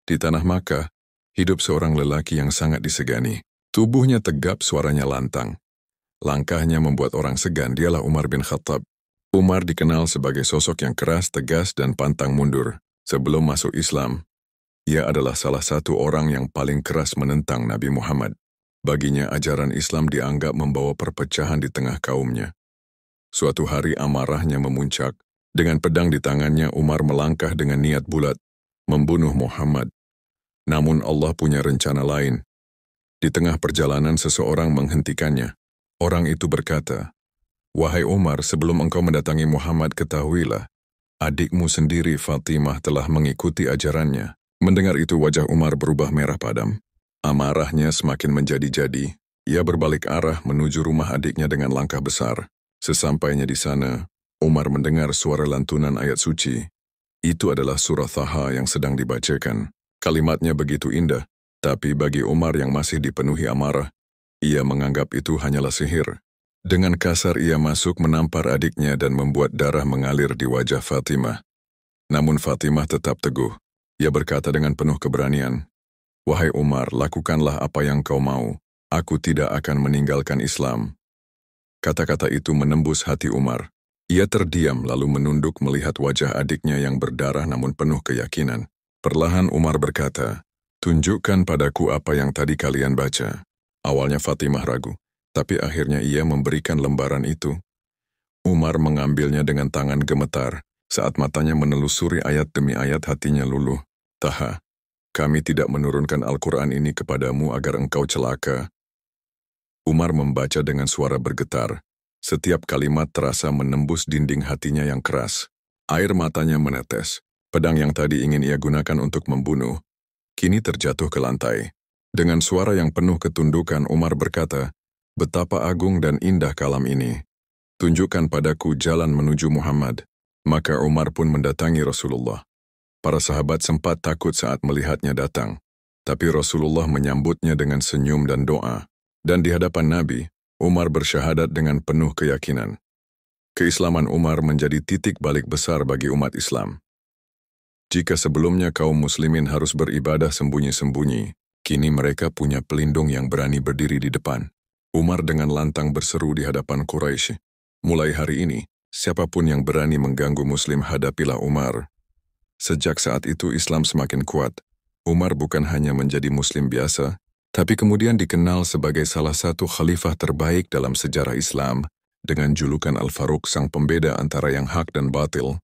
Di tanah Makkah, hidup seorang lelaki yang sangat disegani. Tubuhnya tegap, suaranya lantang. Langkahnya membuat orang segan, dialah Umar bin Khattab. Umar dikenal sebagai sosok yang keras, tegas, dan pantang mundur. Sebelum masuk Islam, ia adalah salah satu orang yang paling keras menentang Nabi Muhammad. Baginya ajaran Islam dianggap membawa perpecahan di tengah kaumnya. Suatu hari amarahnya memuncak. Dengan pedang di tangannya, Umar melangkah dengan niat bulat, membunuh Muhammad. Namun Allah punya rencana lain. Di tengah perjalanan seseorang menghentikannya. Orang itu berkata, "Wahai Umar, sebelum engkau mendatangi Muhammad, ketahuilah, adikmu sendiri Fatimah telah mengikuti ajarannya." Mendengar itu wajah Umar berubah merah padam. Amarahnya semakin menjadi-jadi. Ia berbalik arah menuju rumah adiknya dengan langkah besar. Sesampainya di sana, Umar mendengar suara lantunan ayat suci. Itu adalah surah Thaha yang sedang dibacakan. Kalimatnya begitu indah, tapi bagi Umar yang masih dipenuhi amarah, ia menganggap itu hanyalah sihir. Dengan kasar ia masuk menampar adiknya dan membuat darah mengalir di wajah Fatimah. Namun Fatimah tetap teguh. Ia berkata dengan penuh keberanian, "Wahai Umar, lakukanlah apa yang kau mau. Aku tidak akan meninggalkan Islam." Kata-kata itu menembus hati Umar. Ia terdiam lalu menunduk melihat wajah adiknya yang berdarah namun penuh keyakinan. Perlahan Umar berkata, "Tunjukkan padaku apa yang tadi kalian baca." Awalnya Fatimah ragu, tapi akhirnya ia memberikan lembaran itu. Umar mengambilnya dengan tangan gemetar. Saat matanya menelusuri ayat demi ayat, hatinya luluh. "Taha, kami tidak menurunkan Al-Quran ini kepadamu agar engkau celaka." Umar membaca dengan suara bergetar. Setiap kalimat terasa menembus dinding hatinya yang keras. Air matanya menetes. Pedang yang tadi ingin ia gunakan untuk membunuh, kini terjatuh ke lantai. Dengan suara yang penuh ketundukan, Umar berkata, "Betapa agung dan indah kalam ini. Tunjukkan padaku jalan menuju Muhammad." Maka Umar pun mendatangi Rasulullah. Para sahabat sempat takut saat melihatnya datang, tapi Rasulullah menyambutnya dengan senyum dan doa. Dan di hadapan Nabi, Umar bersyahadat dengan penuh keyakinan. Keislaman Umar menjadi titik balik besar bagi umat Islam. Jika sebelumnya kaum muslimin harus beribadah sembunyi-sembunyi, kini mereka punya pelindung yang berani berdiri di depan. Umar dengan lantang berseru di hadapan Quraisy, "Mulai hari ini, siapapun yang berani mengganggu muslim, hadapilah Umar." Sejak saat itu Islam semakin kuat. Umar bukan hanya menjadi muslim biasa, tapi kemudian dikenal sebagai salah satu khalifah terbaik dalam sejarah Islam, dengan julukan Al-Faruq, sang pembeda antara yang hak dan batil.